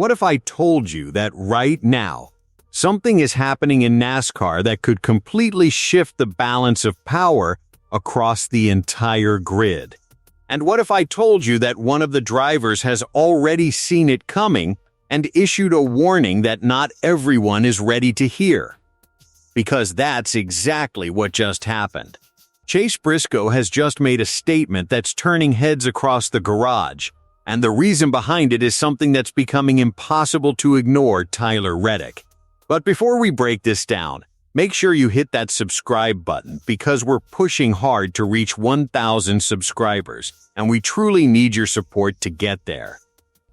What if I told you that right now, something is happening in NASCAR that could completely shift the balance of power across the entire grid? And what if I told you that one of the drivers has already seen it coming and issued a warning that not everyone is ready to hear? Because that's exactly what just happened. Chase Briscoe has just made a statement that's turning heads across the garage, and the reason behind it is something that's becoming impossible to ignore: Tyler Reddick. But before we break this down, make sure you hit that subscribe button because we're pushing hard to reach 1,000 subscribers, and we truly need your support to get there.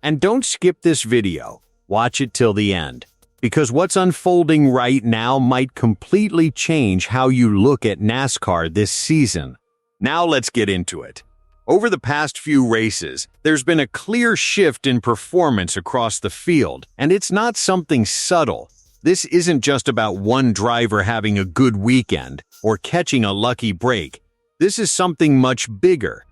And don't skip this video, watch it till the end, because what's unfolding right now might completely change how you look at NASCAR this season. Now let's get into it. Over the past few races, there's been a clear shift in performance across the field, and it's not something subtle. This isn't just about one driver having a good weekend or catching a lucky break. This is something much bigger.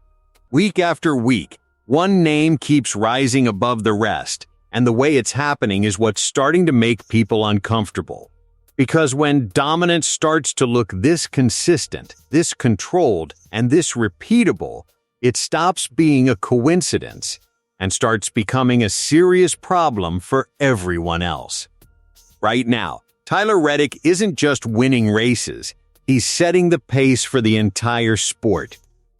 Week after week, one name keeps rising above the rest, and the way it's happening is what's starting to make people uncomfortable. Because when dominance starts to look this consistent, this controlled, and this repeatable, it stops being a coincidence and starts becoming a serious problem for everyone else. Right now, Tyler Reddick isn't just winning races, he's setting the pace for the entire sport.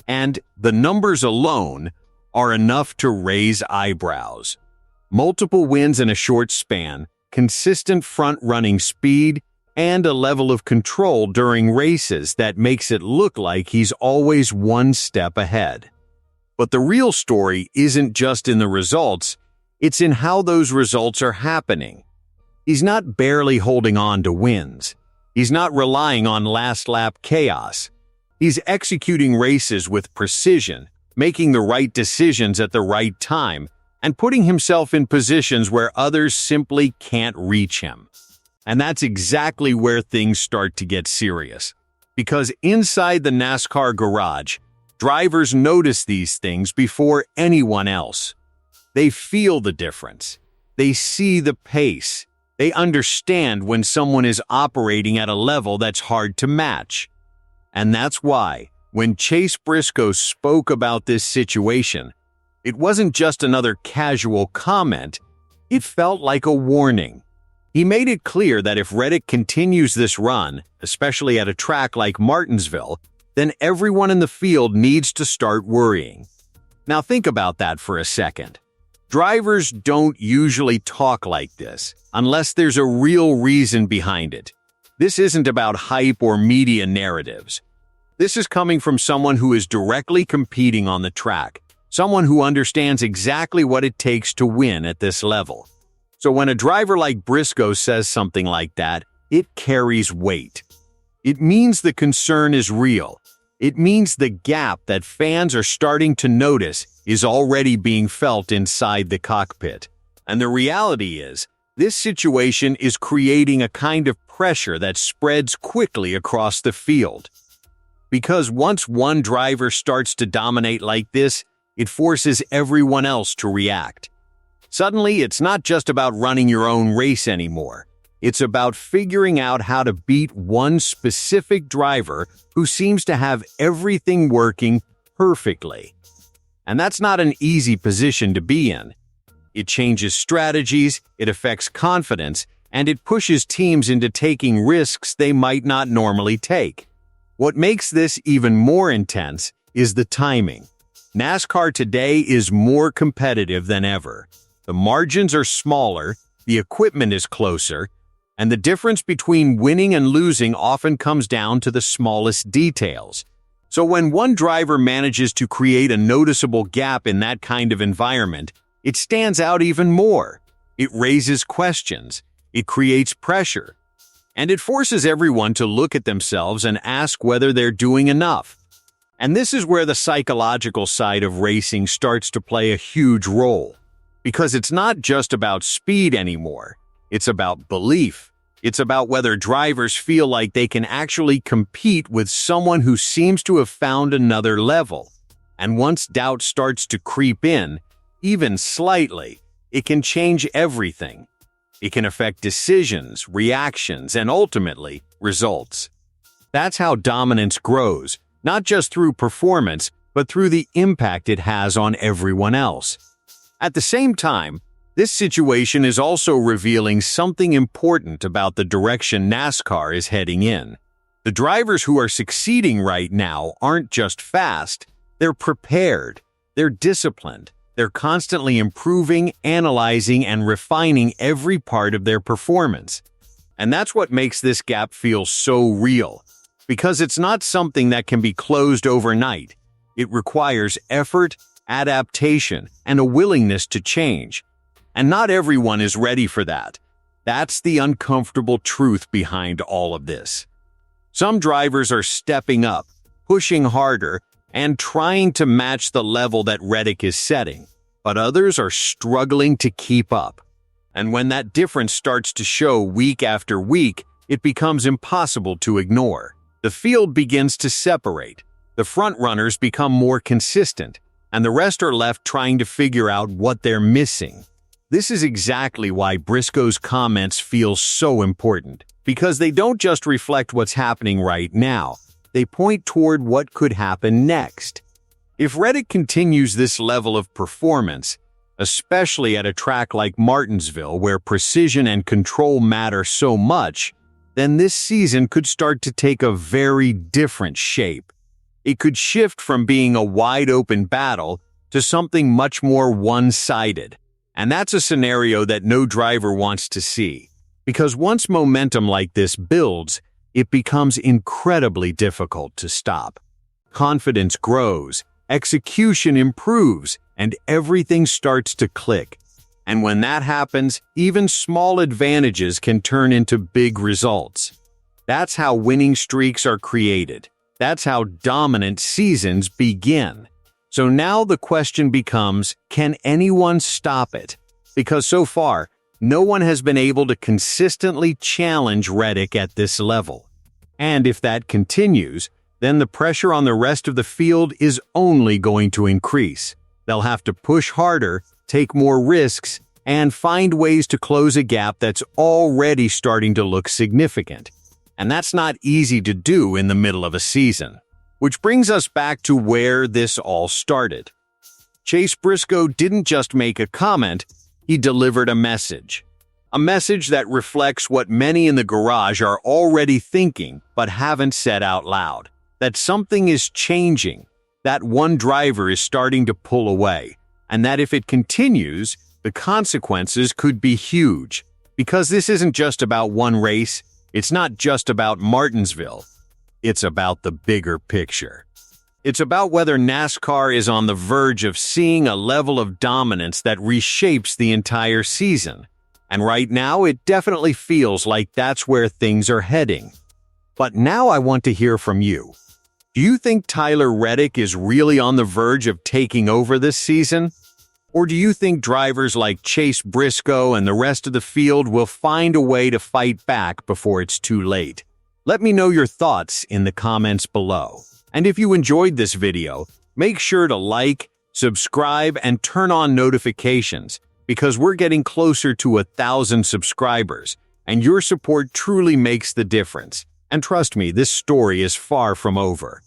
And the numbers alone are enough to raise eyebrows. Multiple wins in a short span, consistent front-running speed, and a level of control during races that makes it look like he's always one step ahead. But the real story isn't just in the results, it's in how those results are happening. He's not barely holding on to wins. He's not relying on last-lap chaos. He's executing races with precision, making the right decisions at the right time, and putting himself in positions where others simply can't reach him. And that's exactly where things start to get serious. Because inside the NASCAR garage, drivers notice these things before anyone else. They feel the difference. They see the pace. They understand when someone is operating at a level that's hard to match. And that's why, when Chase Briscoe spoke about this situation, it wasn't just another casual comment, it felt like a warning. He made it clear that if Reddick continues this run, especially at a track like Martinsville, then everyone in the field needs to start worrying. Now think about that for a second. Drivers don't usually talk like this, unless there's a real reason behind it. This isn't about hype or media narratives. This is coming from someone who is directly competing on the track, someone who understands exactly what it takes to win at this level. So when a driver like Briscoe says something like that, it carries weight. It means the concern is real. It means the gap that fans are starting to notice is already being felt inside the cockpit. And the reality is, this situation is creating a kind of pressure that spreads quickly across the field. Because once one driver starts to dominate like this, it forces everyone else to react. Suddenly, it's not just about running your own race anymore. It's about figuring out how to beat one specific driver who seems to have everything working perfectly. And that's not an easy position to be in. It changes strategies, it affects confidence, and it pushes teams into taking risks they might not normally take. What makes this even more intense is the timing. NASCAR today is more competitive than ever. The margins are smaller, the equipment is closer, and the difference between winning and losing often comes down to the smallest details. So when one driver manages to create a noticeable gap in that kind of environment, it stands out even more. It raises questions, it creates pressure, and it forces everyone to look at themselves and ask whether they're doing enough. And this is where the psychological side of racing starts to play a huge role. Because it's not just about speed anymore. It's about belief. It's about whether drivers feel like they can actually compete with someone who seems to have found another level. And once doubt starts to creep in, even slightly, It can change everything. It can affect decisions, reactions, and ultimately, results. That's how dominance grows, not just through performance, but through the impact it has on everyone else. At the same time, this situation is also revealing something important about the direction NASCAR is heading in. The drivers who are succeeding right now aren't just fast, they're prepared, they're disciplined, they're constantly improving, analyzing, and refining every part of their performance. And that's what makes this gap feel so real, because it's not something that can be closed overnight. It requires effort, adaptation, and a willingness to change. And not everyone is ready for that. That's the uncomfortable truth behind all of this. Some drivers are stepping up, pushing harder, and trying to match the level that Reddick is setting, but others are struggling to keep up. And when that difference starts to show week after week, it becomes impossible to ignore. The field begins to separate. The front runners become more consistent, and the rest are left trying to figure out what they're missing. This is exactly why Briscoe's comments feel so important, because they don't just reflect what's happening right now, they point toward what could happen next. If Reddick continues this level of performance, especially at a track like Martinsville where precision and control matter so much, then this season could start to take a very different shape. It could shift from being a wide-open battle to something much more one-sided. And that's a scenario that no driver wants to see, because once momentum like this builds, it becomes incredibly difficult to stop. Confidence grows, execution improves, and everything starts to click. And when that happens, even small advantages can turn into big results. That's how winning streaks are created. That's how dominant seasons begin. So now the question becomes, can anyone stop it? Because so far, no one has been able to consistently challenge Reddick at this level. And if that continues, then the pressure on the rest of the field is only going to increase. They'll have to push harder, take more risks, and find ways to close a gap that's already starting to look significant. And that's not easy to do in the middle of a season. Which brings us back to where this all started. Chase Briscoe didn't just make a comment, he delivered a message. A message that reflects what many in the garage are already thinking but haven't said out loud. That something is changing, that one driver is starting to pull away, and that if it continues, the consequences could be huge. Because this isn't just about one race, it's not just about Martinsville. It's about the bigger picture. It's about whether NASCAR is on the verge of seeing a level of dominance that reshapes the entire season. And right now, it definitely feels like that's where things are heading. But now I want to hear from you. Do you think Tyler Reddick is really on the verge of taking over this season? Or do you think drivers like Chase Briscoe and the rest of the field will find a way to fight back before it's too late? Let me know your thoughts in the comments below. And if you enjoyed this video, make sure to like, subscribe, and turn on notifications, because we're getting closer to 1,000 subscribers, and your support truly makes the difference. And trust me, this story is far from over.